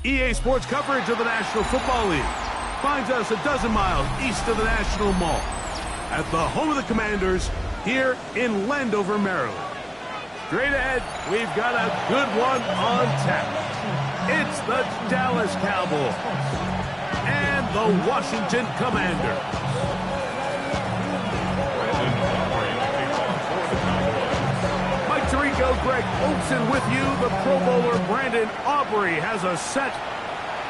EA Sports coverage of the National Football League finds us a dozen miles east of the National Mall at the home of the Commanders here in Landover, Maryland. Straight ahead, we've got a good one on tap. It's the Dallas Cowboys and the Washington Commanders. Greg Olsen with you. The Pro Bowler Brandon Aubrey has a set.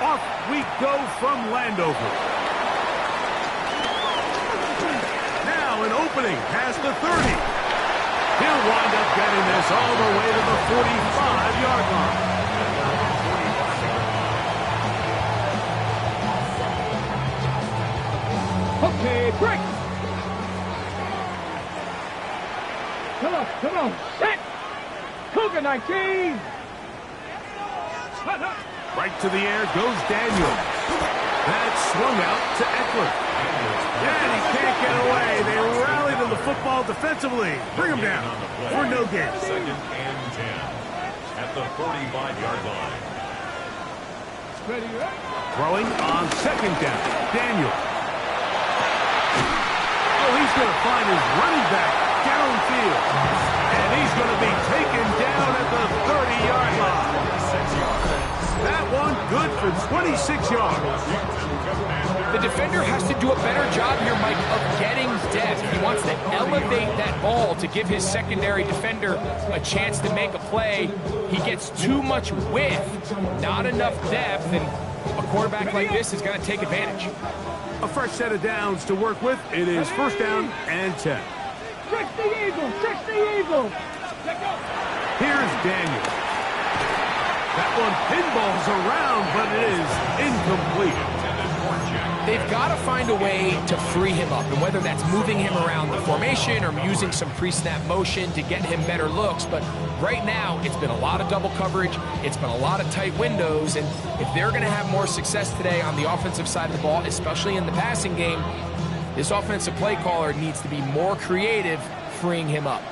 Off we go from Landover. Now an opening past the 30. He'll wind up getting this all the way to the 45-yard line. Okay, break. Come on, set. Cougar 19! Right to the air goes Daniel. That's swung out to Eckler. And he can't get away. They rally to the football defensively. Bring him down for no gain. Second and 10 at the 45-yard line. Throwing on second down. Daniel. Oh, he's going to find his running back downfield. And he's going to be taken down at the 30-yard line. That one good for 26 yards. The defender has to do a better job here, Mike, of getting depth. He wants to elevate that ball to give his secondary defender a chance to make a play. He gets too much width, not enough depth, and a quarterback like this is going to take advantage. A fresh set of downs to work with. It is first down and 10. Trick the Eagle! Trick the Eagle! Here's Daniel. That one pinballs around, but it is incomplete. They've got to find a way to free him up, and whether that's moving him around the formation or using some pre-snap motion to get him better looks. But right now, it's been a lot of double coverage. It's been a lot of tight windows, and if they're going to have more success today on the offensive side of the ball, especially in the passing game, this offensive play caller needs to be more creative, freeing him up.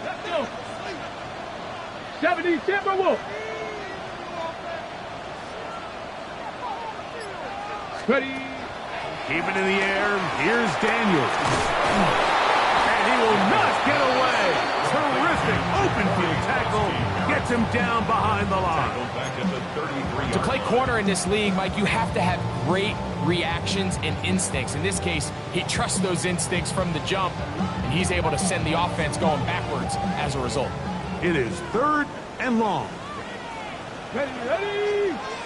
70 Timberwolves. Ready. Keep it in the air. Here's Daniel. And he will not get away. Terrific open field tackle. Gets him down behind the line. To play corner in this league, Mike, you have to have great reactions and instincts. In this case, he trusts those instincts from the jump, and he's able to send the offense going backwards as a result. It is third and long. Ready.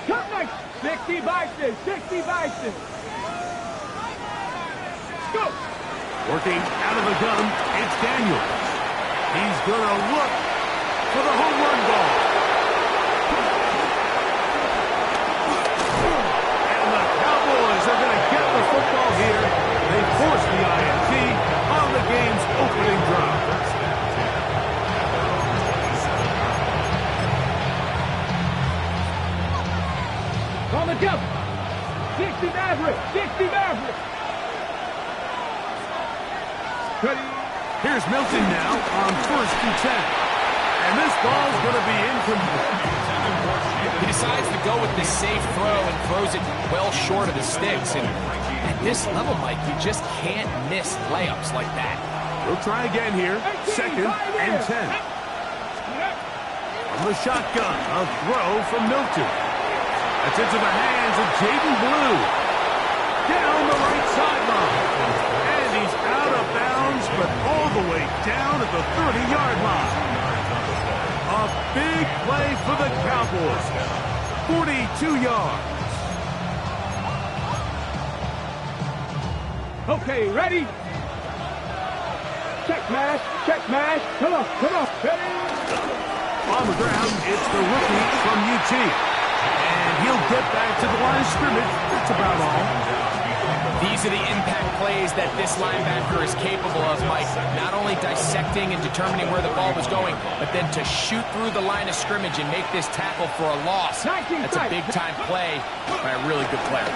Come next. 60 Bison. 60 Bison. Go. Working out of the gun, it's Daniel. He's going to look for the home run ball. And the Cowboys are going to get the football here. They force the INT on the game's opening drive. On the jump. 60 Maverick. 60 Maverick. Ready. Here's Milton now on first and 10. And this ball's going to be incomplete. He decides to go with the safe throw and throws it well short of the sticks. And at this level, Mike, you just can't miss layups like that. We'll try again here. Second and 10. From the shotgun, a throw from Milton. That's into the hands of Jaden Blue. Down the right sideline. And he's out of bounds, but all the way down at the 30-yard line. A big play for the Cowboys. 42 yards. Okay, ready? Check mash. Check mash. Come on. Ready? On the ground, it's the rookie from UT. And he'll get back to the line of scrimmage. That's about all. These are the impact plays that this linebacker is capable of, Mike. Not only dissecting and determining where the ball was going, but then to shoot through the line of scrimmage and make this tackle for a loss. That's a big-time play by a really good player.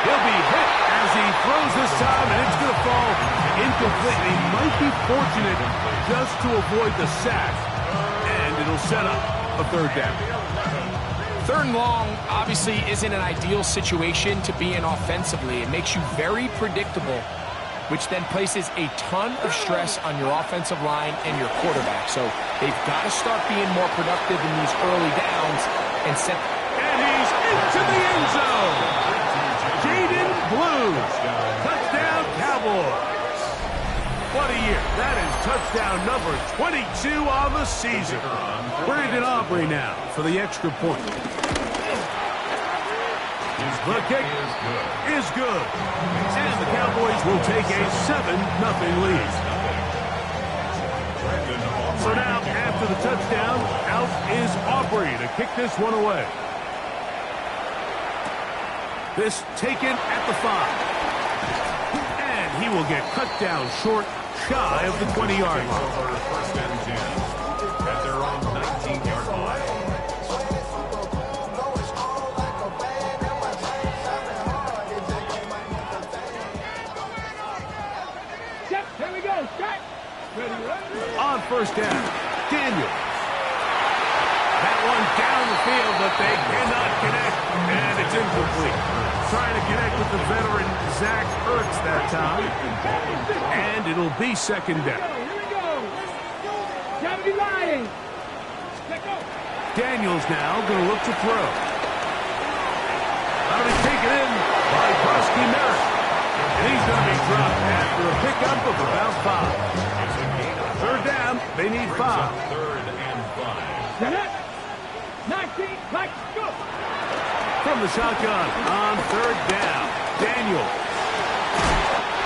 He'll be hit as he throws this time, and it's going to fall incomplete. He might be fortunate just to avoid the sack, and it'll set up a third down. 3rd and long obviously isn't an ideal situation to be in offensively. It makes you very predictable, which then places a ton of stress on your offensive line and your quarterback. So they've got to start being more productive in these early downs and set. And he's into the end zone. Jaden Blues. Touchdown, Cowboys. What a year. That is touchdown number 22 on the season. Brandon Aubrey now for the extra point. The kick is good. And the Cowboys will take a 7-0 lead. So now, after the touchdown, out is Aubrey to kick this one away. This taken at the 5. And he will get cut down short, shy of the 20-yard line. First and 10 at their own 19-yard line. Here we go. Strike. Ready, ready. On first down, Daniel. That one down the field, but they cannot connect, and it's incomplete. Trying to connect with the veteran Zach Ertz that time, and it'll be 2nd down. Here we go. Gotta be lying. Let go. Daniels now going to look to throw. That'll be taken in by Brusky Merritt. And he's going to be dropped after a pickup of about 5. 3rd down, they need 5. 3rd and 5. Set it. 19, like, go. From the shotgun on 3rd down, Daniel.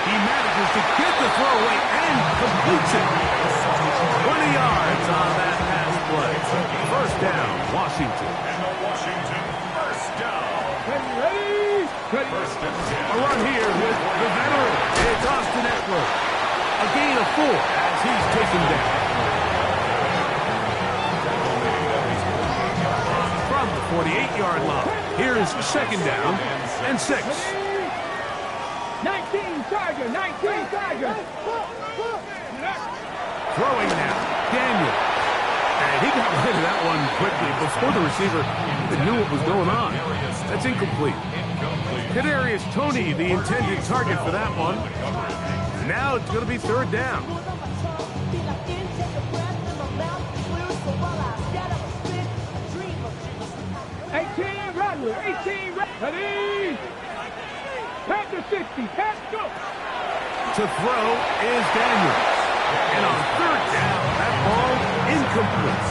He manages to get the throw away and completes it. 20 yards on that pass play. 1st down, Washington. And the Washington first down. Ready, ready. Ready. First and 10. A run here with the veteran. It's Austin Eckler. A gain of 4 as he's taken down. From the 48-yard line, here's 2nd down and 6. 19, Tiger. 19, Tiger. Throwing now, Daniel. And he got rid of that one quickly before the receiver even knew what was going on. That's incomplete. Kadarius Toney, the intended target for that one. Now it's going to be 3rd down. Ready. Pass to 60. Pass, go. To throw is Daniels. And on 3rd down, that ball incomplete.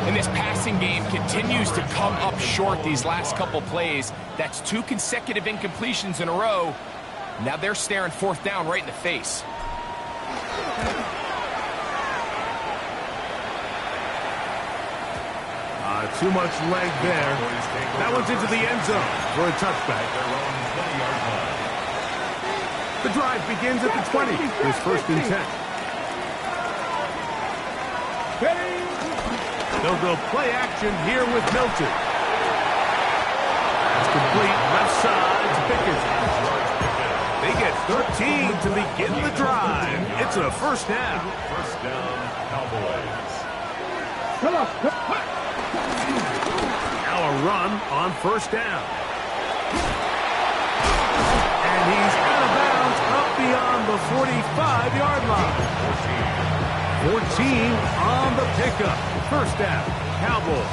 And this passing game continues to come up short these last couple plays. That's 2 consecutive incompletions in a row. Now they're staring 4th down right in the face. Too much leg there. That one's into the end zone for a touchback. The drive begins at the 20. It's 1st and 10. They'll go play action here with Milton. That's complete. Left side to Pickens. They get 13 to begin the drive. It's a 1st down. First down, Cowboys. Come on. Now a run on 1st down. And he's out of bounds up beyond the 45-yard line. 14 on the pickup. 1st down, Cowboys.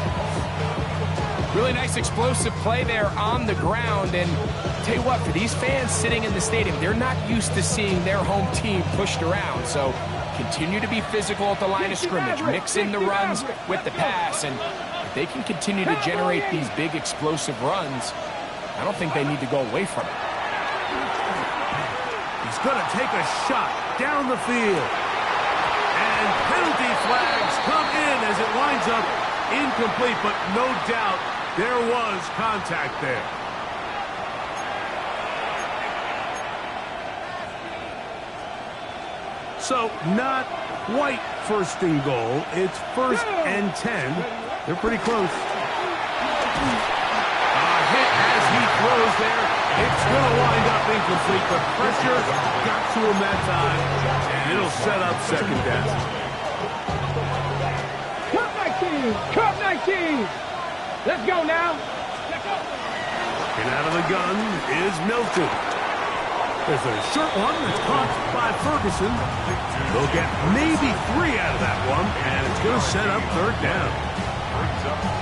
Really nice explosive play there on the ground. And tell you what, for these fans sitting in the stadium, they're not used to seeing their home team pushed around. So continue to be physical at the line of scrimmage. Mix in the runs with the pass. And if they can continue to generate these big explosive runs, I don't think they need to go away from it. He's going to take a shot down the field. And penalty flags come in as it winds up incomplete, but no doubt there was contact there. So not quite 1st and goal. It's 1st and 10. They're pretty close. Hit as he throws there. It's going to wind up incomplete, but pressure got to him that time, and it'll set up 2nd down. Cut 19! Cut 19! Let's go now. And out of the gun is Milton. There's a short one that's caught by Ferguson. They'll get maybe 3 out of that one, and it's going to set up third down.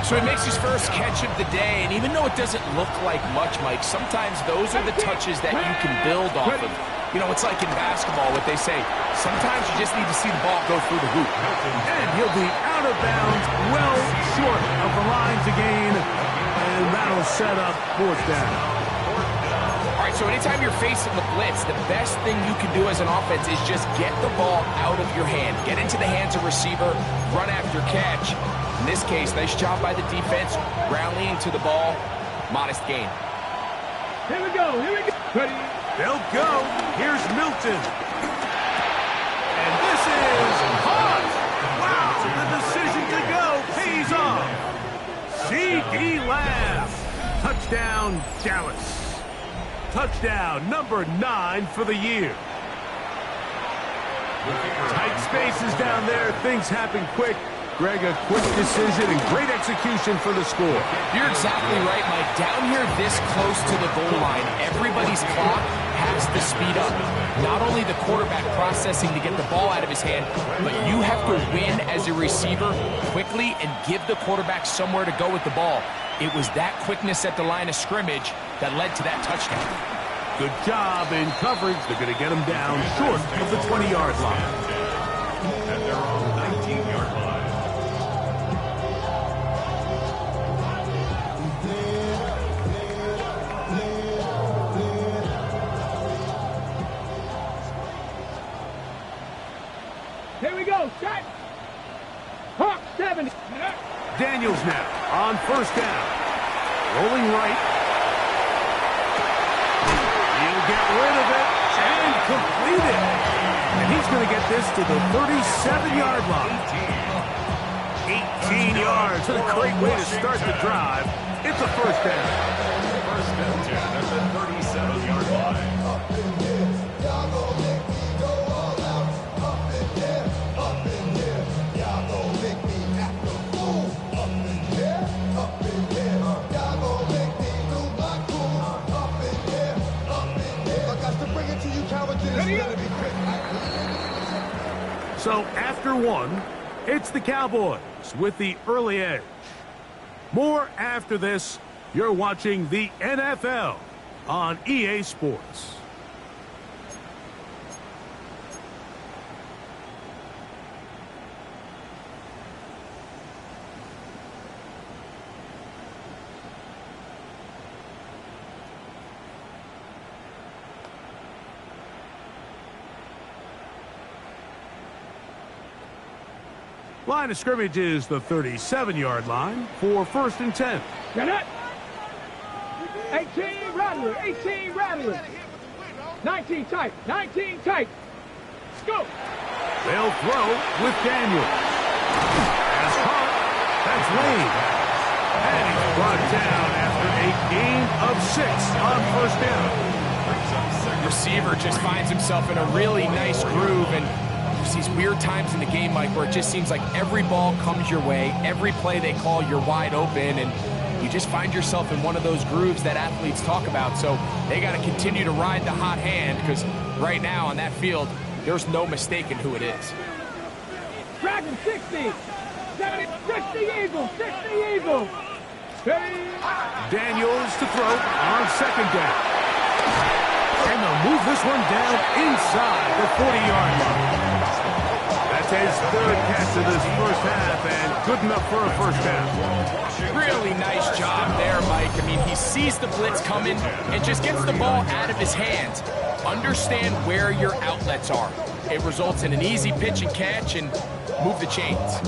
So he makes his first catch of the day, and even though it doesn't look like much, Mike, sometimes those are the touches that you can build off of. You know, it's like in basketball, what they say, sometimes you just need to see the ball go through the hoop. And he'll be out of bounds, well short of the line to gain, and that'll set up fourth down. All right, so anytime you're facing the blitz, the best thing you can do as an offense is just get the ball out of your hand. Get into the hands of receiver, run after catch. In this case, nice job by the defense, rallying to the ball, modest gain. Here we go. Ready? They'll go. Here's Milton. And this is hot. Wow, the decision to go pays off. C.D. Lamb. Touchdown, Dallas. Touchdown number 9 for the year. Tight spaces down there. Things happen quick. Greg, a quick decision and great execution for the score. You're exactly right, Mike. Down here this close to the goal line, everybody's clock has to speed up. Not only the quarterback processing to get the ball out of his hand, but you have to win as a receiver quickly and give the quarterback somewhere to go with the ball. It was that quickness at the line of scrimmage that led to that touchdown. Good job in coverage. They're going to get him down short of the 20-yard line. At their own 19-yard line. Here we go. Shot. Hawk 70. Daniels now on first down. Rolling right. He'll get rid of it and complete it. And he's going to get this to the 37-yard line. 18 yards. What a great way to start the drive. It's a first down. First and 10 at the 37-yard line. So after one, it's the Cowboys with the early edge. More after this. You're watching the NFL on EA Sports. Line of scrimmage is the 37-yard line for first and 10. Get it. 18 Rattler. 18 Rattler. 19 tight. 19 tight. Let's go. They'll throw with Daniels. As caught. That's Lane. And he's brought down after a gain of 6 on first down. Receiver just finds himself in a really nice groove, and there's these weird times in the game, Mike, where it just seems like every ball comes your way, every play they call, you're wide open, and you just find yourself in one of those grooves that athletes talk about. So they got to continue to ride the hot hand, because right now on that field, there's no mistaking who it is. Dragon 60. 70. 60 Eagles. 60 Eagles. Daniels to throw on second down. And they'll move this one down inside the 40-yard line. That's his third catch of this first half, and good enough for a first down. Really nice job there, Mike. I mean, he sees the blitz coming and just gets the ball out of his hands. Understand where your outlets are. It results in an easy pitch and catch and move the chains.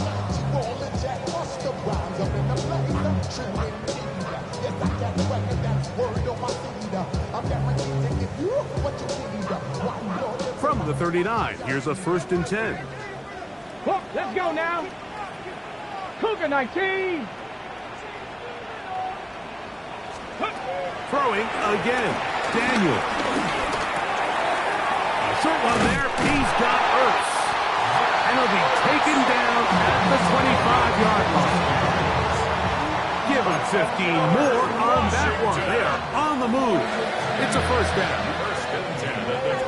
From the 39, here's a first and 10. Hook, let's go now. Cougar 19. Hook. Throwing again. Daniel. A short one there. He's got Ertz. And he'll be taken down at the 25-yard line. Give him got 15 more on that one. They are on the move. It's a first down.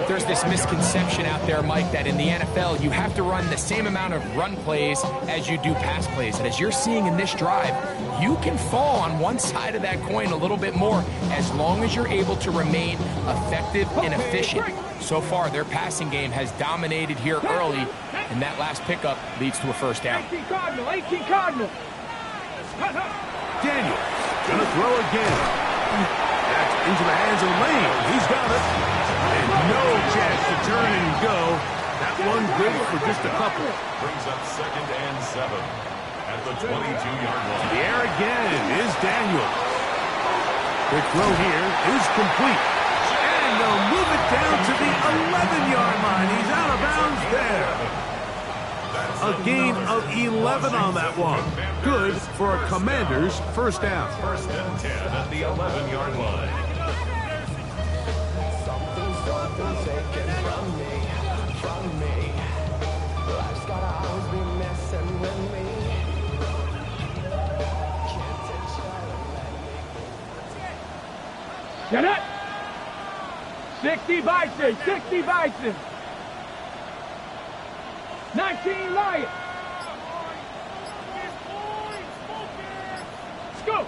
There's this misconception out there, Mike, that in the NFL, you have to run the same amount of run plays as you do pass plays. And as you're seeing in this drive, you can fall on one side of that coin a little bit more as long as you're able to remain effective and efficient. So far, their passing game has dominated here early, and that last pickup leads to a first down. 18 Cardinal, 18 Cardinal. Daniels gonna throw again. That's into the hands of Lane. He's got it. And no chance to turn and go. That one good for just a couple. Brings up 2nd and 7 at the 22-yard line. The air again is Daniels. Quick throw here is complete. And they'll move it down to the 11-yard line. He's out of bounds there. A gain of 11 on that one. Good for a Commanders first down. 1st and 10 at the 11-yard line. Something's taken from me. Life's gotta always be messing with me. Can't take Get it. 60 Bison, 60 Bison. 19 Lions. Scoop.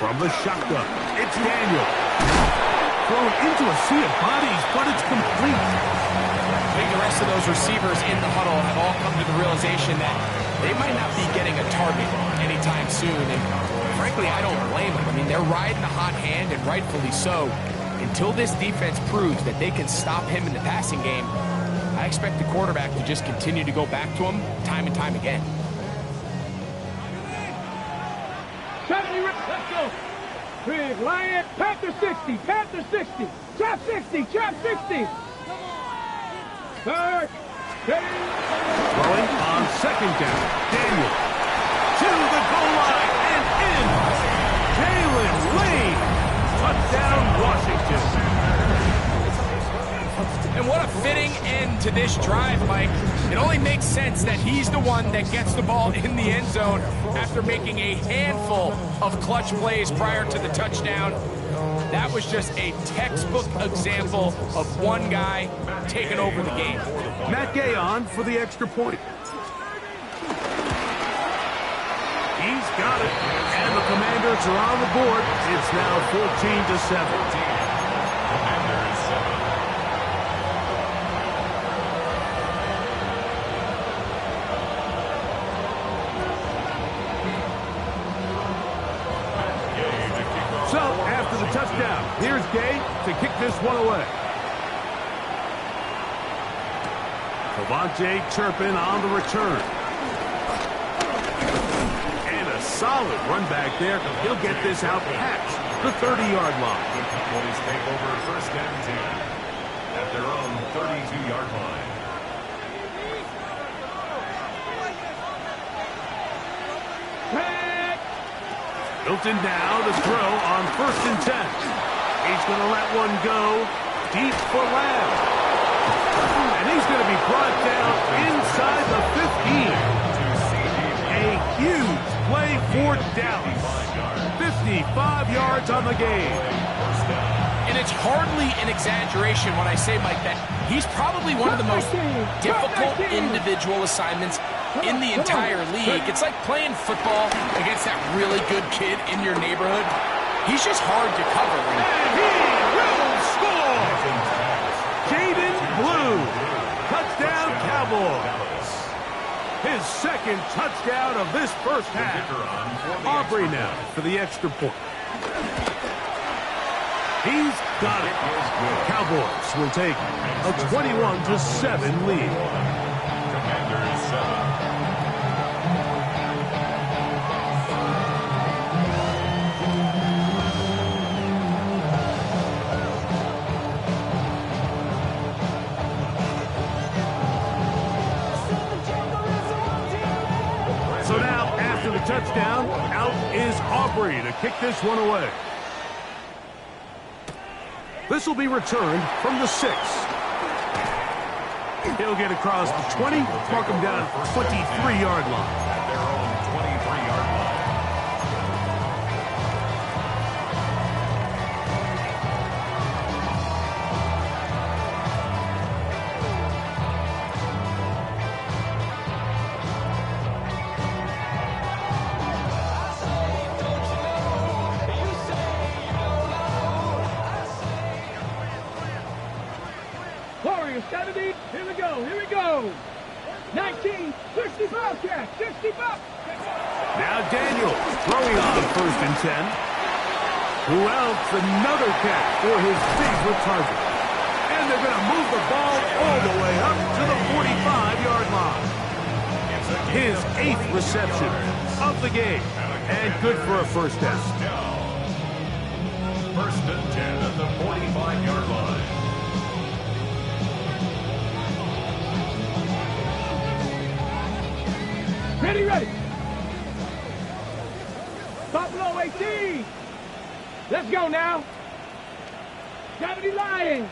From the shotgun, it's Daniel. Thrown into a sea of bodies, but it's complete. I think the rest of those receivers in the huddle have all come to the realization that they might not be getting a target anytime soon. And frankly, I don't blame them. I mean, they're riding a hot hand, and rightfully so. Until this defense proves that they can stop him in the passing game, I expect the quarterback to just continue to go back to him time and time again. 70 reps. Let's go. Big Lion. Panther 60. Panther 60. Trap 60. Trap 60. Third. Throwing on 2nd down. Daniel to the goal line and in. Jalen Lane. Touchdown, Washington. And what a fitting end to this drive, Mike. It only makes sense that he's the one that gets the ball in the end zone after making a handful of clutch plays prior to the touchdown. That was just a textbook example of one guy taking over the game. Matt Gay on for the extra point. He's got it. And the Commanders are on the board. It's now 14-7. Commanders 7. So, after the touchdown, here's Gay to kick this one away. Devontae Turpin on the return. And a solid run back there. He'll get this out past the 30-yard line. The Cowboys take over 1st and 10 at their own 32-yard line. Hilton now to throw on 1st and 10. He's going to let one go deep for Lamb. And he's going to be brought down inside the 15. A huge play for Dallas. 55 yards on the game. And it's hardly an exaggeration when I say, Mike, that he's probably one of the most difficult individual assignments in the entire league. It's like playing football against that really good kid in your neighborhood. He's just hard to cover. And he will score! Jaden Blue. Touchdown, Cowboys. His 2nd touchdown of this first half. Aubrey now for the extra point. He's got it. Cowboys will take a 21-7 lead. Commanders 7. So now, after the touchdown, out is Aubrey to kick this one away. This will be returned from the 6. He'll get across the 20, mark him down at the 23-yard line. At their own 23-yard line. There's 70. Here we go. Here we go. 19. 65 catch. 65. Now Daniel throwing on 1st and 10. Who else? Another catch for his favorite target. And they're going to move the ball all the way up to the 45-yard line. His 8th reception of the game. And good for a first down. 1st and 10 at the 45-yard line. Ready, ready. Buffalo 18. Let's go now. 70 Lions.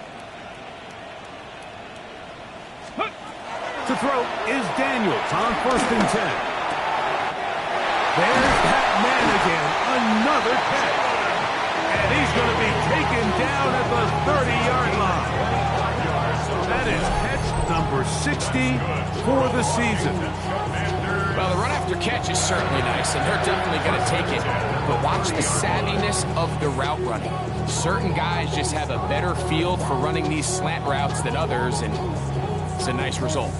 To throw is Daniels on 1st and 10. There's that man again. Another catch. And he's going to be taken down at the 30-yard line. That is catch number 60 for the season. Well, the run after catch is certainly nice, and they're definitely going to take it. But watch the savviness of the route running. Certain guys just have a better feel for running these slant routes than others, and it's a nice result.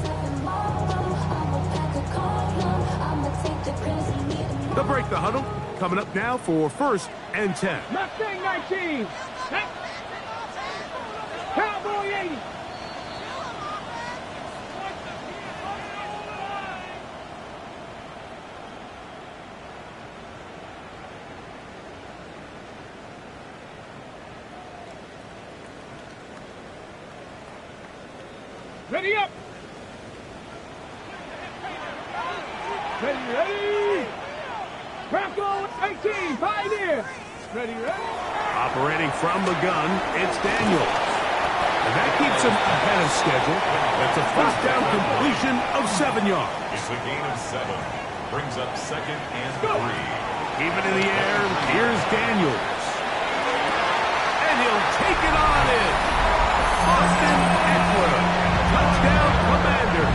They'll break the huddle. Coming up now for 1st and 10. Mustang 19. Cowboy 80. Ready up. Ready, ready. Bronco 18, Pioneer. Ready, ready. Operating from the gun, it's Daniels. And that keeps him ahead of schedule. That's a first down completion of 7 yards. It's a gain of 7. Brings up 2nd and 3. Even in the air, here's Daniels. And he'll take it on in. Austin Eckler. Touchdown, Commanders.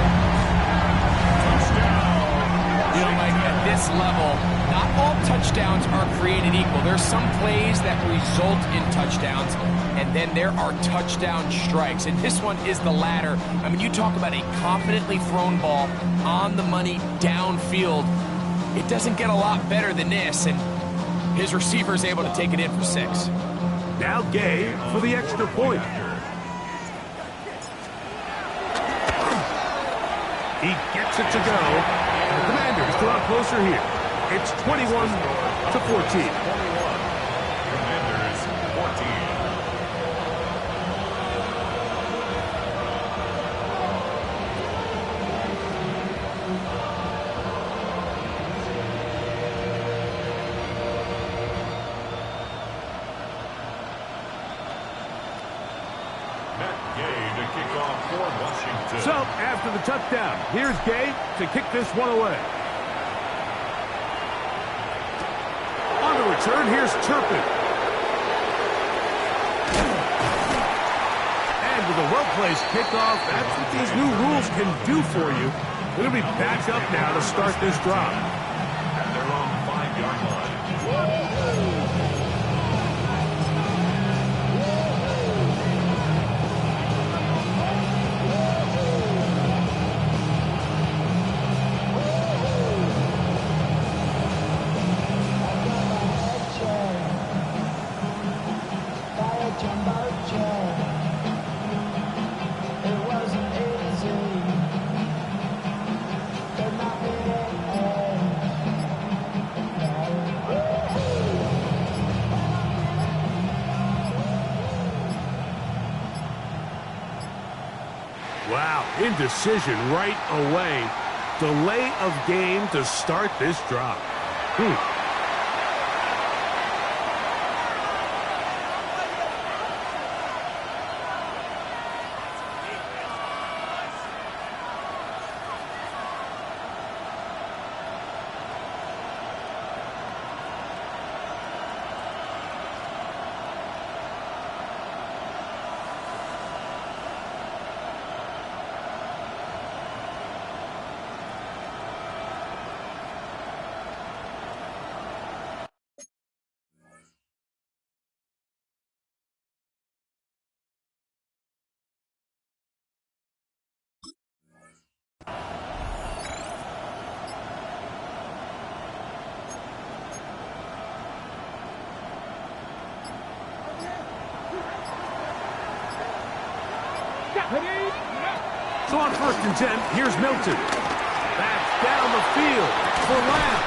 You know, Mike, at this level, not all touchdowns are created equal. There's some plays that result in touchdowns, and then there are touchdown strikes. And this one is the latter. I mean, you talk about a confidently thrown ball on the money downfield. It doesn't get a lot better than this, and his receiver is able to take it in for 6. Now Gay for the extra point. He gets it to go. The Commanders draw closer here. It's 21-14. Commanders 14. So, after the touchdown, here's Gay to kick this one away. On the return, here's Turpin. And with a well-placed kickoff, that's what these new rules can do for you. It'll be back up now to start this drive. At their own 5-yard line. Wow, indecision right away. Delay of game to start this drive. So on 1st and 10, here's Milton. That's down the field for Lamb.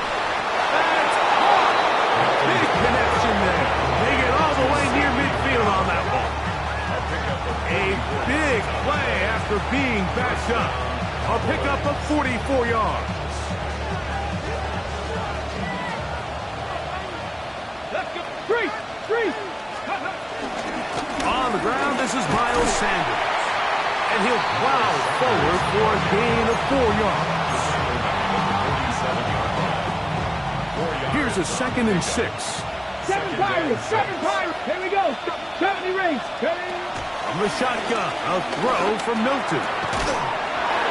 That's caught. Big connection there. They get all the way near midfield on that one. A big play after being backed up. A pickup of 44 yards. Let's go. Three. On the ground, this is Miles Sanders. And he'll plow forward for a gain of 4 yards. Here's a 2nd and 6. 7 Pirates. Here we go. 70 rings. From the shotgun, a throw from Milton.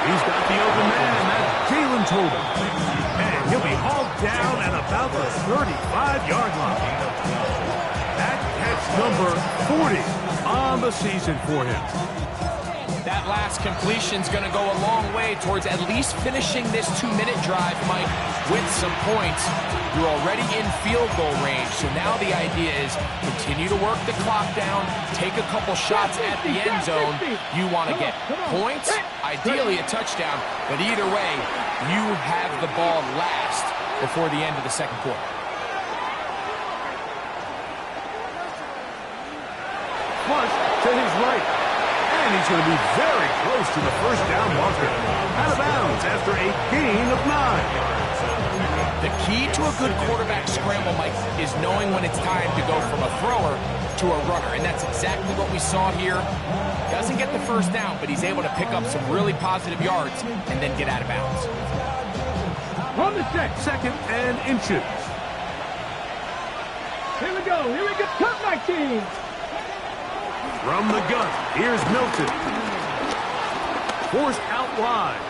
He's got the open man. That's Jalen Tobin. And he'll be hauled down at about the 35-yard line. That catch number 40 on the season for him. That last completion's going to go a long way towards at least finishing this 2-minute drive, Mike, with some points. You're already in field goal range, so now the idea is continue to work the clock down, take a couple shots at the end zone. You want to get points, ideally a touchdown, but either way, you have the ball last before the end of the second quarter. Flush to his right. And he's going to be very close to the first down marker. Out of bounds after a gain of 9. The key to a good quarterback scramble, Mike, is knowing when it's time to go from a thrower to a runner. And that's exactly what we saw here. Doesn't get the first down, but he's able to pick up some really positive yards and then get out of bounds. On the set. 2nd and inches. Here we go. Cut 19. From the gun, here's Milton. Forced out wide.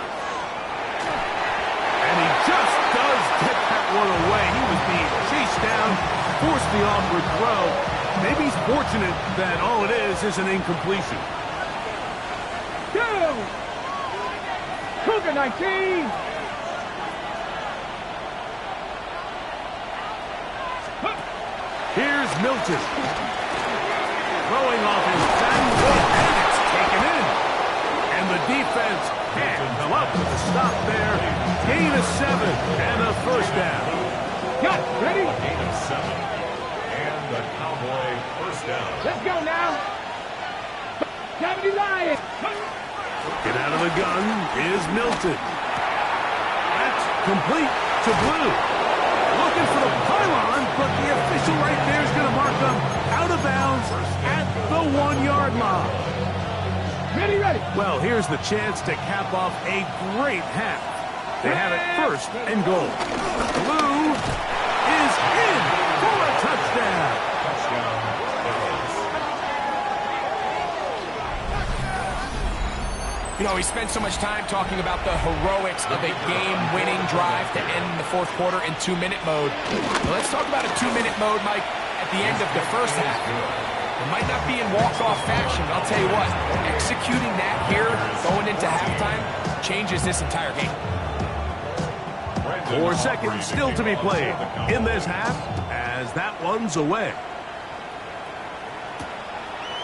And he just does get that one away. He was being chased down, forced the awkward throw. Maybe he's fortunate that all it is an incompletion. Go! Cougar 19. Here's Milton. Throwing off his back foot, and it's taken in. And the defense can't come up with a stop there. Gain of 7 and a first down. Got it. Ready? Gain of 7. And the Cowboy first down. Let's go now. 70 Lions. Get out of the gun is Milton. That's complete to Blue. Looking for the pylon, but the official right there is going to mark them out of bounds at the 1-yard line. Ready. Well, here's the chance to cap off a great half. They have it 1st and goal. Blue is in for a touchdown. You know, we spent so much time talking about the heroics of a game-winning drive to end the 4th quarter in 2-minute mode. Well, let's talk about a 2-minute mode, Mike, at the end of the first half. It might not be in walk-off fashion, but I'll tell you what, executing that here, going into halftime, changes this entire game. 4 seconds still to be played in this half as that one's away.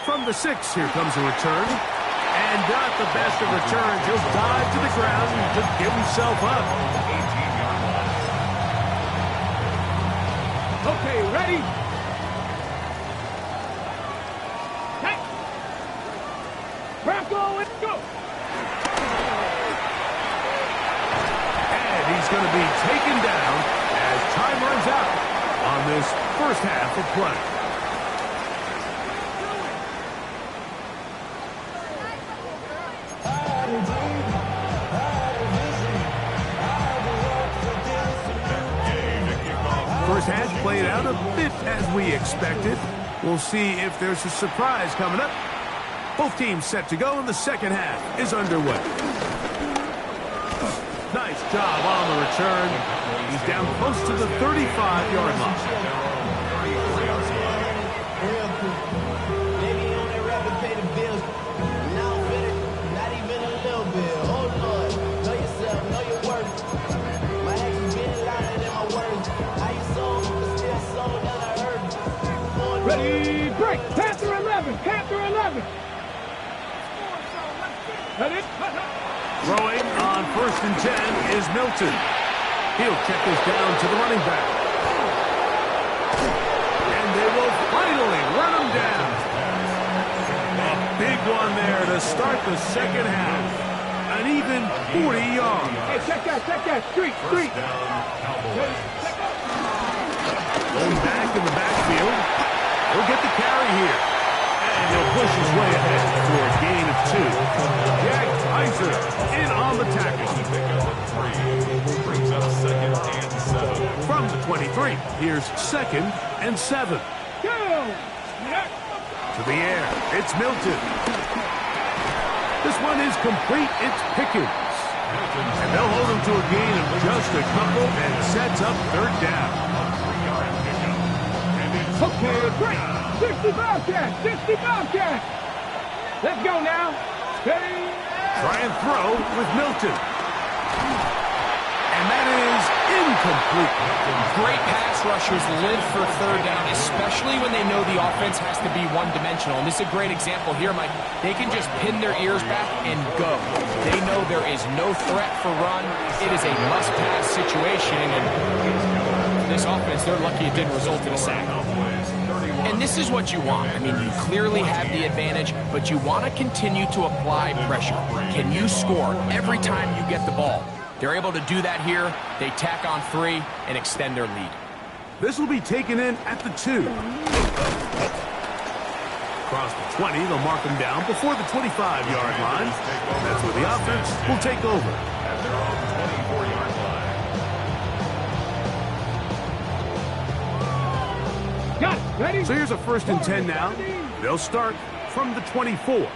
From the 6, here comes a return. And not the best of returns. He'll dive to the ground and just give himself up. 18-yard line. Okay, ready? Hey! Bronco, let's go! And he's going to be taken down as time runs out on this first half of play. First half played out a bit as we expected. We'll see if there's a surprise coming up. Both teams set to go, and the second half is underway. Nice job on the return. He's down close to the 35-yard line. Ready, break! Panther 11! Ready? first and 10 is Milton. He'll check this down to the running back. And they will finally run him down. A big one there to start the second half. An even 40 yards. Hey, check that. Street. Going back in the backfield. He'll get the carry here. And he'll push his way ahead for a gain of 2. Jack Kaiser in on the tackle. Brings up second and 7. From the 23, here's second and 7. Go! To the air, it's Milton. This one is complete, it's Pickens. And they'll hold him to a gain of just a couple and sets up third down. Okay, great. 60 Bobcats. Let's go now. Steady. Try and throw with Milton. And that is incomplete. Great pass rushers live for third down, especially when they know the offense has to be one-dimensional. And this is a great example here, Mike. They can just pin their ears back and go. They know there is no threat for run. It is a must-pass situation. And this offense, they're lucky it didn't result in a sack. And this is what you want. I mean, you clearly have the advantage, but you want to continue to apply pressure. Can you score every time you get the ball? They're able to do that here. They tack on 3 and extend their lead. This will be taken in at the 2. Across the 20, they'll mark him down before the 25-yard line. That's where the offense will take over. At their own 24-yard line. Got it. Ready? So here's a first and 10 now. They'll start from the 24.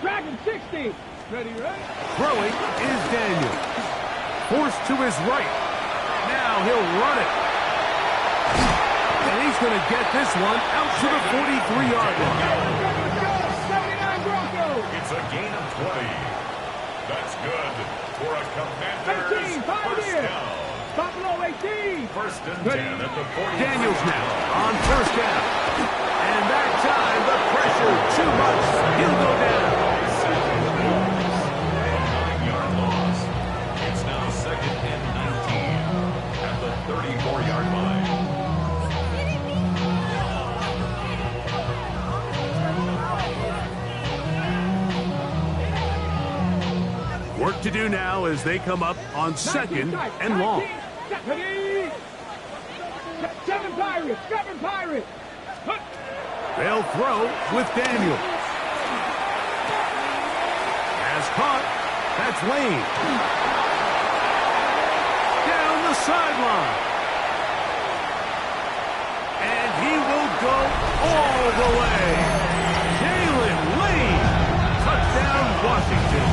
Dragon 60. Ready? Throwing is Daniel. Forced to his right. Now he'll run it. And he's going to get this one out to the 43-yard line. 79 Broncos. It's a gain of 20. That's good for a Commanders 13, 5 first here. down. Buffalo 18. First and 10 at the 40. Daniels now on first down. And that time, the pressure too much. He'll go down. 9-yard loss. It's now second and 19 at the 34-yard line. Work to do now as they come up on second and long. Ready? 7 Pirates. They'll throw with Daniel. Has caught. That's Lane. Down the sideline. And he will go all the way. Jalen Lane. Touchdown, Washington.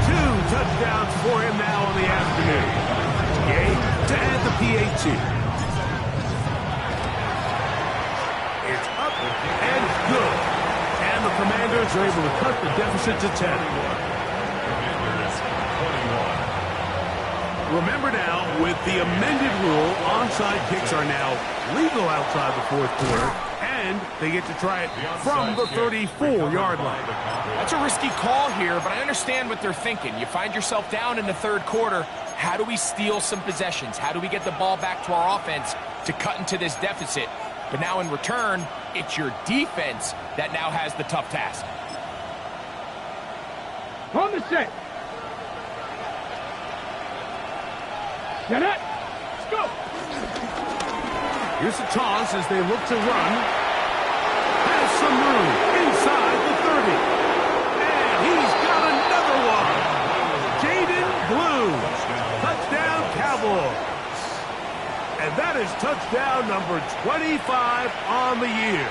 2 touchdowns for him now on the afternoon. Yay to add the PAT. It's up and good. And the Commanders are able to cut the deficit to 10. Remember now, with the amended rule, onside kicks are now legal outside the fourth quarter, and they get to try it from the 34-yard line. That's a risky call here, but I understand what they're thinking. You find yourself down in the third quarter. How do we steal some possessions? How do we get the ball back to our offense to cut into this deficit? But now in return, it's your defense that now has the tough task. On the set. Get it. Let's go. Here's the toss as they look to run. Has some room inside the 30. And he's got another one. Jaden Blue. Touchdown, Cowboys. And that is touchdown number 25 on the year.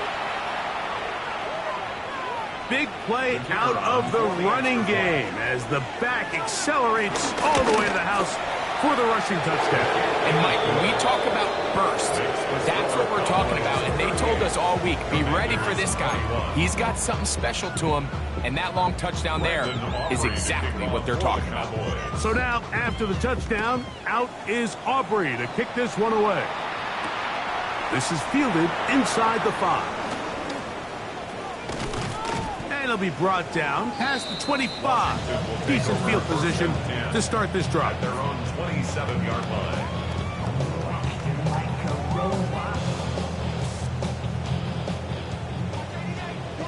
Big play out of the running game as the back accelerates all the way to the house for the rushing touchdown. And Mike, when we talk about burst, that's what we're talking about. And they told us all week, be ready for this guy. He's got something special to him, and that long touchdown there is exactly what they're talking about. So now, after the touchdown, out is Aubrey to kick this one away. This is fielded inside the 5. And And he'll be brought down past the 25. Decent field position to start this drive. At their own 27-yard line.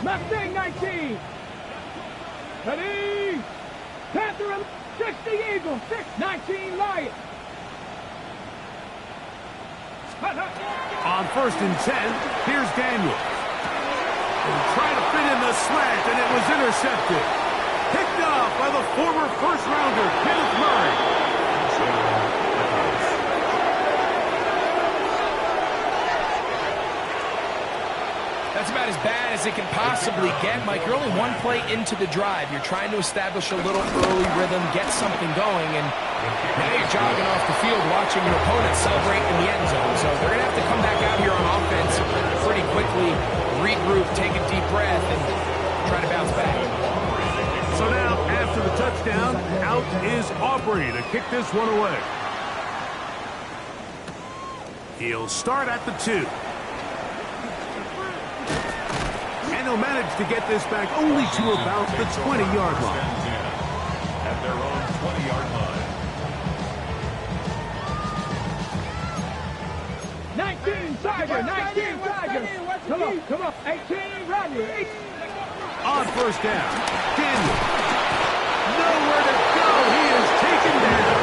Mustang 19. Ready. Panther 60 Eagle. 19 Lion. On 1st and 10, here's Daniels. Trying to fit in the slant, and it was intercepted. Picked off by the former first-rounder, Kenneth Murray. That's about as bad as it can possibly get, Mike. You're only one play into the drive. You're trying to establish a little early rhythm, get something going, and now you're jogging off the field watching your opponent celebrate in the end zone. So they're going to have to come back out here on offense pretty quickly, regroup, take a deep breath, and try to bounce back. So now, after the touchdown, out is Aubrey to kick this one away. He'll start at the 2. And he'll manage to get this back only to about the 20-yard line. At their own 20-yard line. 19 Tiger. 19 Tiger. Come on. 18 Rodney. On 1st down, Daniels. Nowhere to go. He is taken down.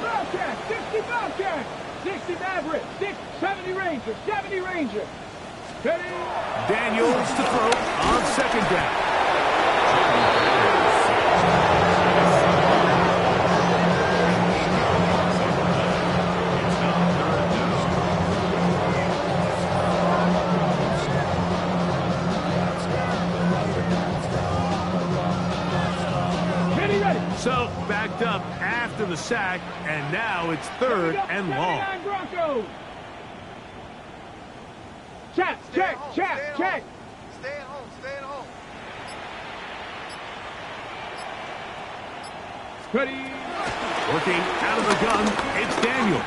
Bobcat, 60 Bobcat, 60 Maverick, 70 Ranger, 70 Ranger. Ready? Daniels to throw on 2nd down. So, backed up after the sack, and now it's 3rd and long. Broncos. Check. Stay at home. Ready. Working out of the gun, it's Daniels.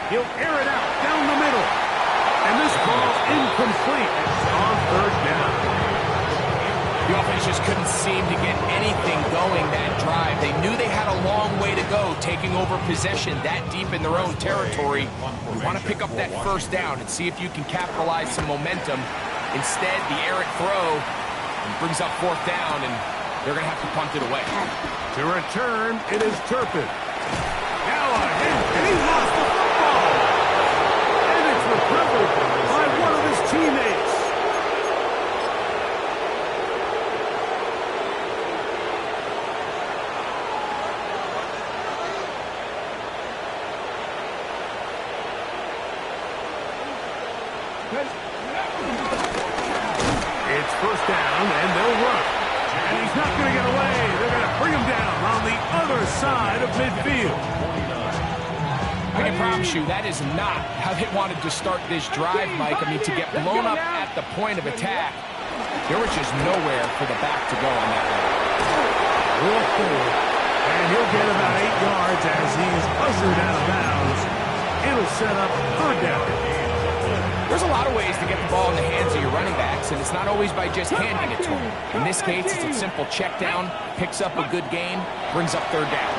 He'll air it out down the middle. And this ball incomplete on 3rd down. The offense just couldn't seem to get anything going that drive. They knew they had a long way to go, taking over possession that deep in their own territory. You want to pick up that 1st down and see if you can capitalize some momentum. Instead, the errant throw brings up 4th down, and they're going to have to punt it away. To return, it is Turpin. Now a hit, and he lost the football. And it's recovered by one of his teammates. It's 1st down, and they'll run. And he's not going to get away. They're going to bring him down on the other side of midfield. I can promise you that is not how they wanted to start this drive, Mike. I mean, to get blown up at the point of attack, there was just nowhere for the back to go on that one. And he'll get about 8 yards as he's ushered out of bounds. It'll set up 3rd down. There's a lot of ways to get the ball in the hands of your running backs, and it's not always by just handing it to them. In this case, it's a simple check down, picks up a good gain, brings up 3rd down.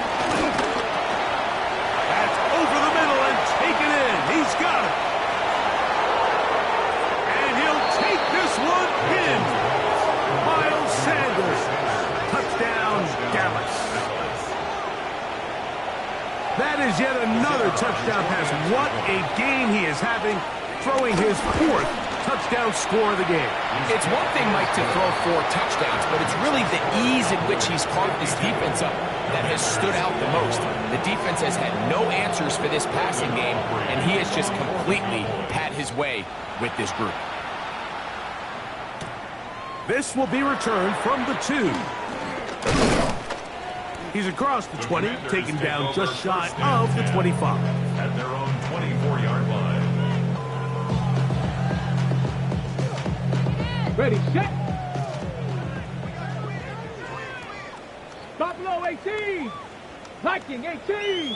That's over the middle and taken in. He's got it. And he'll take this one in. Miles Sanders. Touchdown, Dallas. That is yet another touchdown pass. What a game he is having, throwing his 4th touchdown score of the game. It's one thing, Mike, to throw 4 touchdowns, but it's really the ease in which he's carved this defense up that has stood out the most. The defense has had no answers for this passing game, and he has just completely had his way with this group. This will be returned from the 2. He's across the 20, taken down just shy of the 25. At their own 24-yard line. Ready, set. 18. Viking 18.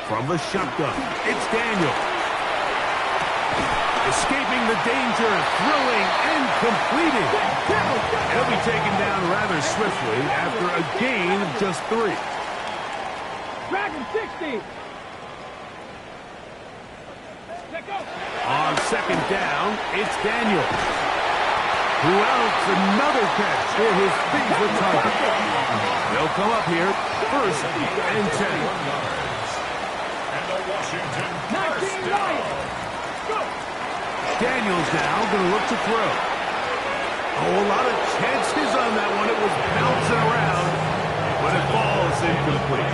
From the shotgun, it's Daniel. Escaping the danger, throwing and completing. He'll be taken down rather swiftly after a gain of just 3. Dragon 60. On second down, it's Daniel. Who else? Another catch for his favorite target. They'll come up here, 1st and 10. And the Washington 19 Lions. Go. Daniel's now going to look to throw. Oh, a lot of chances on that one. It was bouncing around, but it falls incomplete.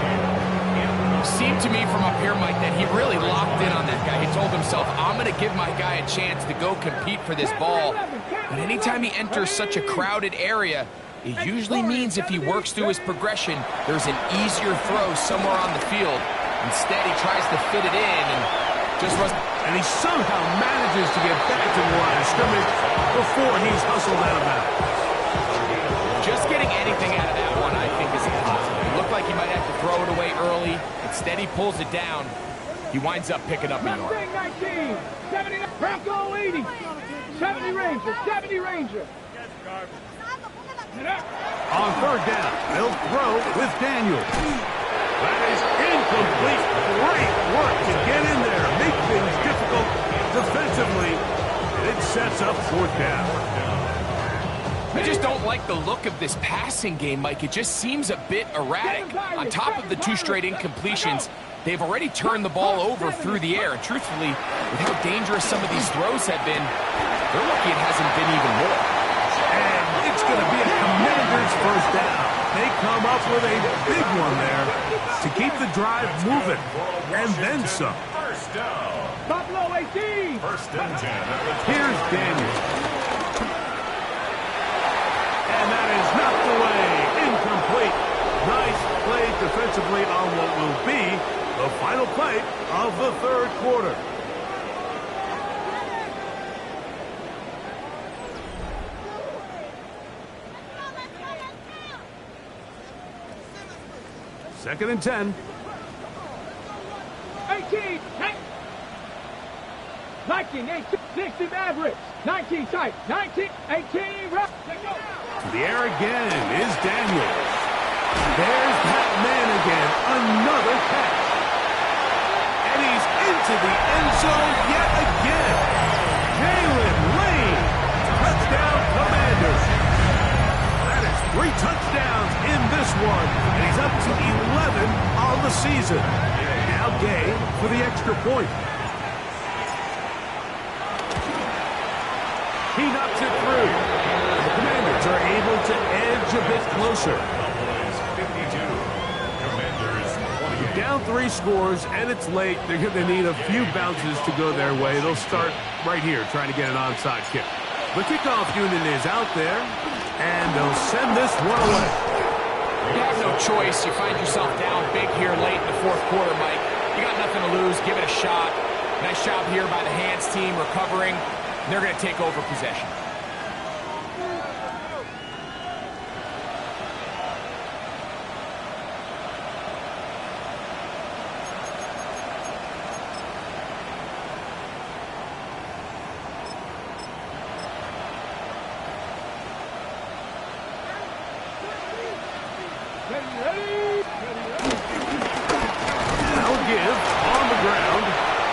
Seemed to me from up here, Mike, that he really locked in on that guy. He told himself, I'm going to give my guy a chance to go compete for this ball. But anytime he enters such a crowded area, it usually means if he works through his progression, there's an easier throw somewhere on the field. Instead, he tries to fit it in and just wasn't. And he somehow manages to get back to the line of scrimmage before he's hustled out of bounds. Just getting anything out of that one, I think, is impossible. It looked like he might have to throw it away early. Instead, he pulls it down. He winds up picking up a yard. Mustang 19. 70 Bronco 80. 70 Ranger. 70 Ranger. On 3rd down, they'll throw with Daniel. That is incomplete. Great work to get in there, make things difficult defensively. And it sets up 4th down. I just don't like the look of this passing game, Mike. It just seems a bit erratic. On top of the 2 straight incompletions, they've already turned the ball over through the air. And truthfully, with how dangerous some of these throws have been, they're lucky it hasn't been even more. And it's going to be a Commanders 1st down. They come up with a big one there to keep the drive moving. And then some. 1st down. Buffalo 18. 1st and 10. Here's Daniel. And that is knocked away. Incomplete. Nice play defensively on what will be the final play of the 3rd quarter. Second and 10. 18. Viking 18. 60 Mavericks. 19 tight. 19. 18. Rough. To the air again is Daniel. There's that man again. Another catch. And he's into the end zone yet again. Jalen Lane. Touchdown Commanders. That is 3 touchdowns in this one. And he's up to 11 on the season. Now Gay for the extra point. He knocks it through. The Commanders are able to edge a bit closer. 52. Commanders 28. Down 3 scores, and it's late. They're going to need a few bounces to go their way. They'll start right here trying to get an onside kick. The kickoff unit is out there, and they'll send this one away. You have no choice. You find yourself down big here late in the 4th quarter, Mike. You got nothing to lose. Give it a shot. Nice job here by the hands team recovering. They're going to take over possession. Now give on the ground,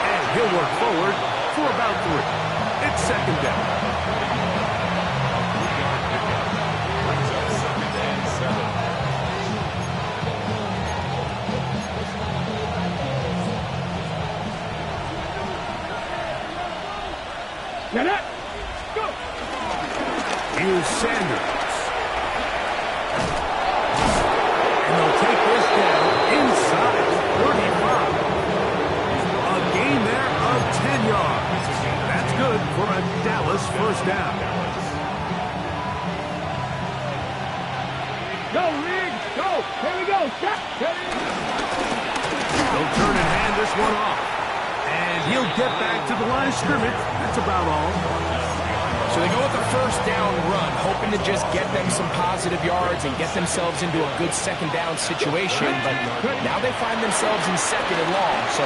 and he'll work forward for about 3. It's 2nd down. Brings up 2nd and 7. Get it. Go. Here's Sanders. And they'll take this down inside 35. A gain there of 10 yards. That's good for a Dallas 1st down. Go, Riggs. Go. Here we go. Stop. They'll turn and hand this one off. And he'll get back to the line of scrimmage. That's about all. So they go with the first down run, hoping to just get them some positive yards and get themselves into a good second down situation. But now they find themselves in second and long. So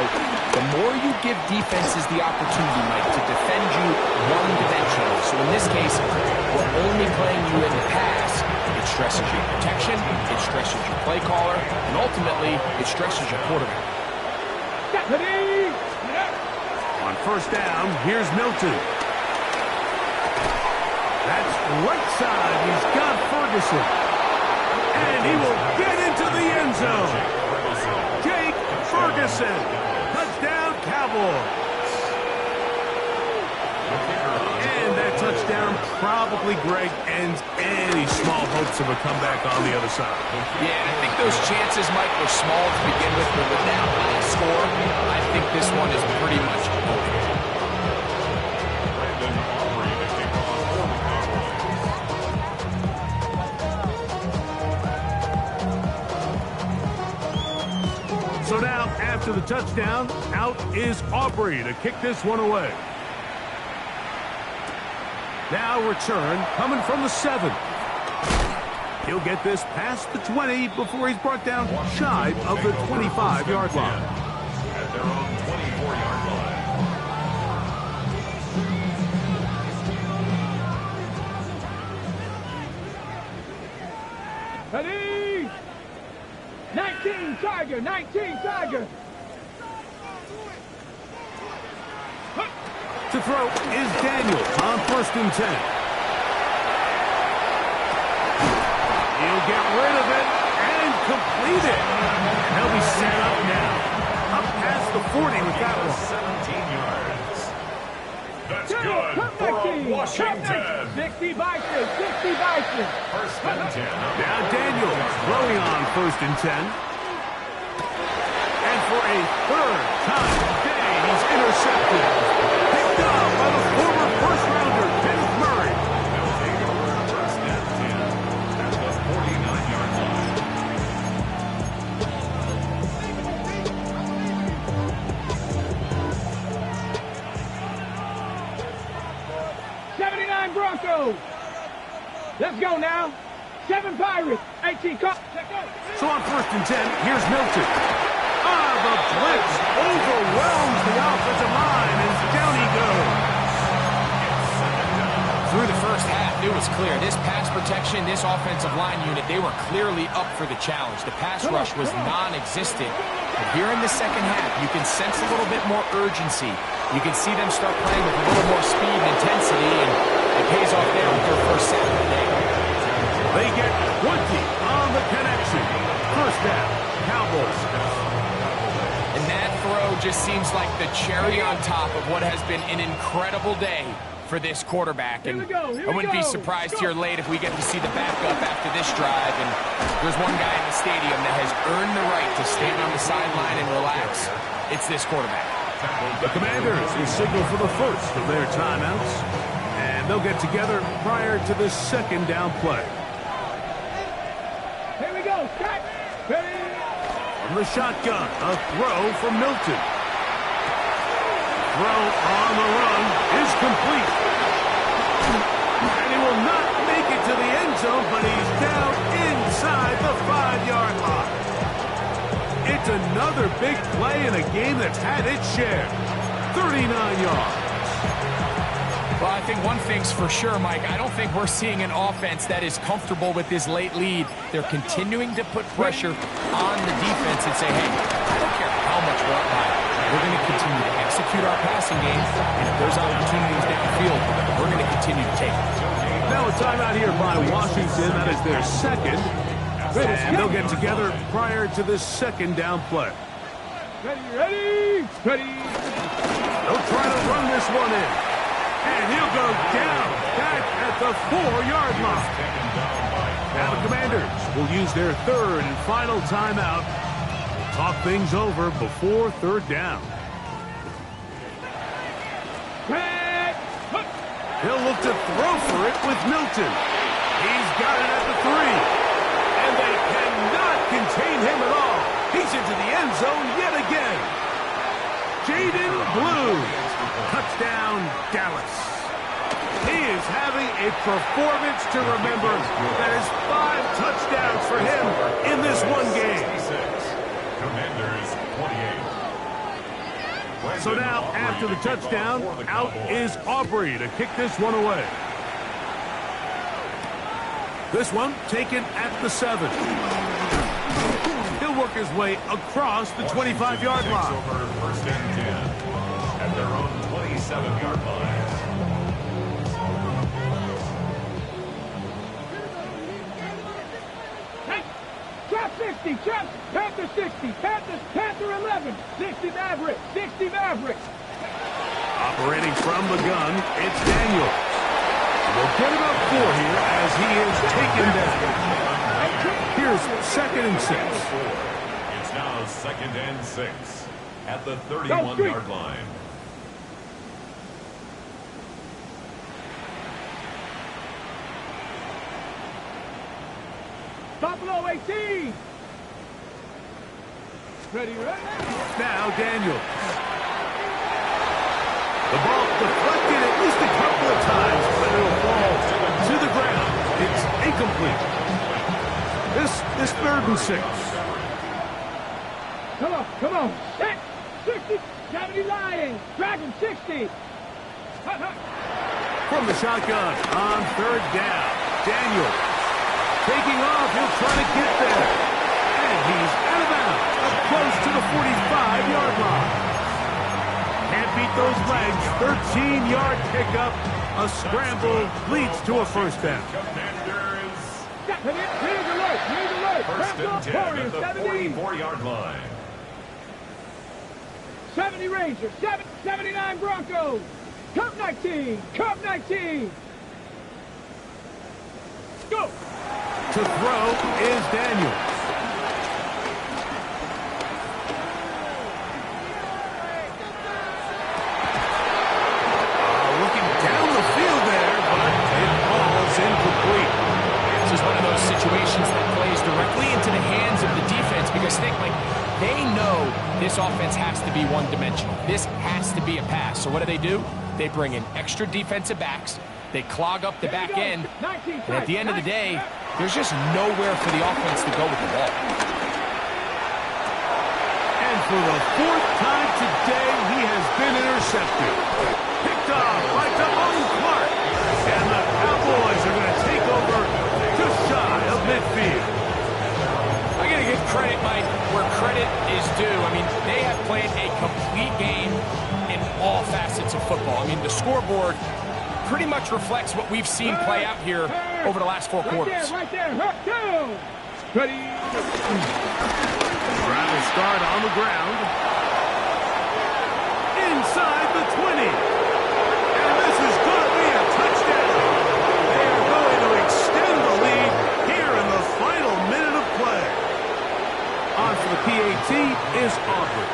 the more you give defenses the opportunity, Mike, to defend you one-dimensionally. So in this case, we're only playing you in the pass. It stresses your protection, it stresses your play caller, and ultimately, it stresses your quarterback. On first down, here's Milton. That's right side. He's got Ferguson. And he will get into the end zone. Jake Ferguson. Touchdown, Cowboys. And that touchdown probably, Greg, ends any small hopes of a comeback on the other side. Yeah, I think those chances, Mike, were small to begin with, but with that high score, I think this one is pretty much over. So now, after the touchdown, out is Aubrey to kick this one away. Now return coming from the 7. He'll get this past the 20 before he's brought down shy of the 25-yard line. At their own 24-yard line. Ready? 19 Tiger, 19 Tiger. To throw is Daniel on first and 10. He'll get rid of it and complete it. And he'll be set up now. Up past the 40 with that one. 17 yards. That's good for a Washington. 60 Bison, 60 Bison. First and 10. Now Daniel throwing on first and 10. And for a third time today, he's intercepted. Picked up by the former first-rounder, Dennis Murray. They'll take it over first and 10 at the 49-yard line. 79 Broncos. Let's go now. 7 Pirates, 18 Cops. Let's go. So on first and 10, here's Milton. The blitz overwhelms the offensive line, and down he goes. Through the first half, it was clear. This pass protection, this offensive line unit, they were clearly up for the challenge. The pass rush was non-existent. But here in the second half, you can sense a little bit more urgency. You can see them start playing with a little more speed and intensity, and it pays off there with their first sack of the day. They get 20 on the connection. First down, Cowboys. And that throw just seems like the cherry on top of what has been an incredible day for this quarterback. And I wouldn't be surprised here late if we get to see the backup after this drive. And there's one guy in the stadium that has earned the right to stand on the sideline and relax. It's this quarterback. The Commanders will signal for the first of their timeouts. And they'll get together prior to the second down play. Here we go. Scott. Ready? From the shotgun, a throw from Milton. Throw on the run is complete. And he will not make it to the end zone, but he's down inside the 5-yard line. It's another big play in a game that's had its share. 39 yards. Well, I think one thing's for sure, Mike. I don't think we're seeing an offense that is comfortable with this late lead. They're continuing to put pressure on the defense and say, hey, I don't care how much we're up by. We're going to continue to execute our passing game, and if there's opportunities downfield, we're going to continue to take it. Now a timeout here by Washington. That is their second. And they'll get together prior to the second down play. Ready? They'll try to run this one in. And he'll go down back at the 4-yard line. Now the Commanders will use their third and final timeout. Talk things over before third down. He'll look to throw for it with Milton. He's got it at the 3. And they cannot contain him at all. He's into the end zone yet again. Jaden Blue. Touchdown, Dallas. He is having a performance to remember. That is 5 touchdowns for him in this one game. Commanders 28. So now, after the touchdown, out is Aubrey to kick this one away. This one taken at the 7. He'll work his way across the 25-yard line. Over first and 10 at their own 27-yard line. Trap 60, trap, Panther 60, Panther 11, 60 Maverick, 60 Maverick. Operating from the gun, it's Daniel. We'll get about 4 here as he is taken down. Here's 2nd and 6. It's now 2nd and 6 at the 31-yard line. Buffalo 18. Ready, ready. Now Daniel. The ball deflected at least a couple of times, but it'll fall to the ground. It's incomplete. This is 3rd and 6. Come on. 60, 70 Lions, Dragon 60. From the shotgun on 3rd down. Daniel taking off. He'll try to get there. And he's out of bounds, up close to the 45-yard line. Can't beat those legs. 13-yard pickup. A scramble leads to a first down. Commanders. Here's alert. First and 10 at the 44-yard line. 70 Rangers, 79 Broncos. Cup 19. Go. To throw is Daniels. Looking down the field there, but it falls incomplete. This is one of those situations that plays directly into the hands of the defense because they know this offense has to be one-dimensional. This has to be a pass. So what do? They bring in extra defensive backs. They clog up the back end. And at the end of the day, there's just nowhere for the offense to go with the ball. And for the 4th time today, he has been intercepted. Picked off by Devon Clark. And the Cowboys are going to take over just shy of midfield. I got to give credit, Mike, where credit is due. I mean, they have played a complete game in all facets of football. I mean, the scoreboard pretty much reflects what we've seen play out here over the last 4 quarters. Right there. Go. Ready. Travel start on the ground. Inside the 20. And this is going to be a touchdown. They are going to extend the lead here in the final minute of play. On for the PAT is Aubrey.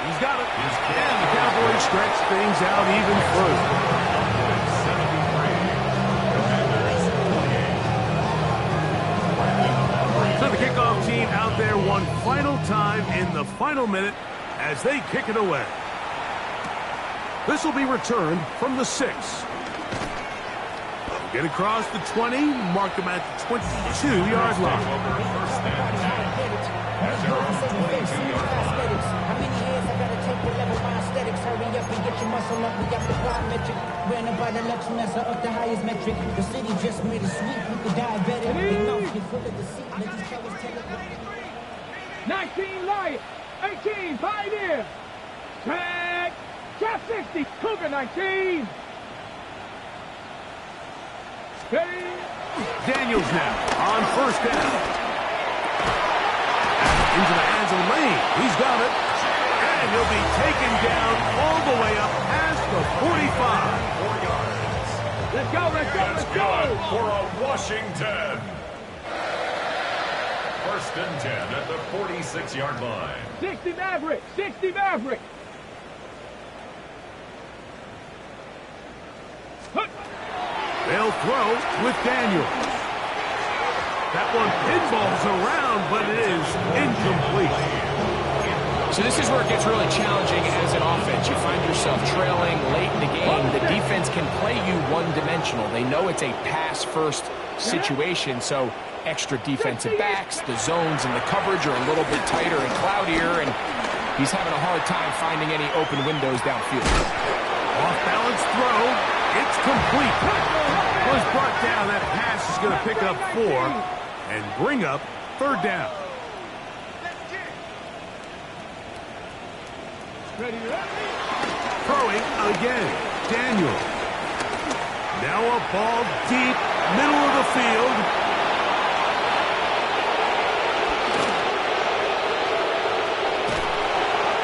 He's got it. And the Cowboys stretch things out even further. So the kickoff team out there one final time in the final minute as they kick it away. This will be returned from the 6. Get across the 20, mark them at the 22-yard line. How many years I gotta take to level my aesthetics? Hurry up and get your muscle up. We got the plyometric. Ran about the Lux Messer up the highest metric. The city just made a sweep with the diabetic. They mouth get full of deceit. Let these fellas tell it. 19 Lions, 18 Pioneer. Tag. Trap 60. Cougar 19. Hey. Daniels now on 1st down. Into the hands of Lane. He's got it. And he'll be taken down all the way up past the 45. Let's go. For a Washington. 1st and 10 at the 46-yard line. 60 Maverick. They'll throw with Daniels. That one pinballs around, but it is incomplete. So this is where it gets really challenging as an offense. You find yourself trailing late in the game. The defense can play you one-dimensional. They know it's a pass-first situation, so extra defensive backs, the zones and the coverage are a little bit tighter and cloudier, and he's having a hard time finding any open windows downfield. Off-balance throw. It's complete. Was brought down. That pass is going to pick up 4 and bring up 3rd down. Throwing again. Daniel. Now a ball deep, middle of the field.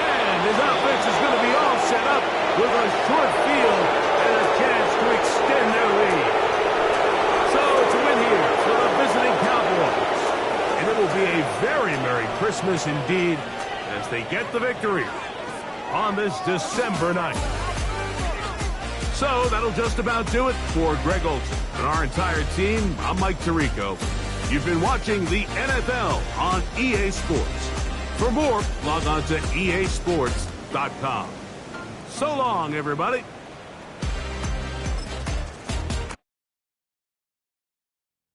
And his offense is going to be all set up with a short field and a chance to extend their lead. So it's a win here for the visiting Cowboys. And it will be a very Merry Christmas indeed as they get the victory on this December night. So that'll just about do it for Greg Olson and our entire team. I'm Mike Tirico. You've been watching the NFL on EA Sports. For more, log on to easports.com. So long, everybody.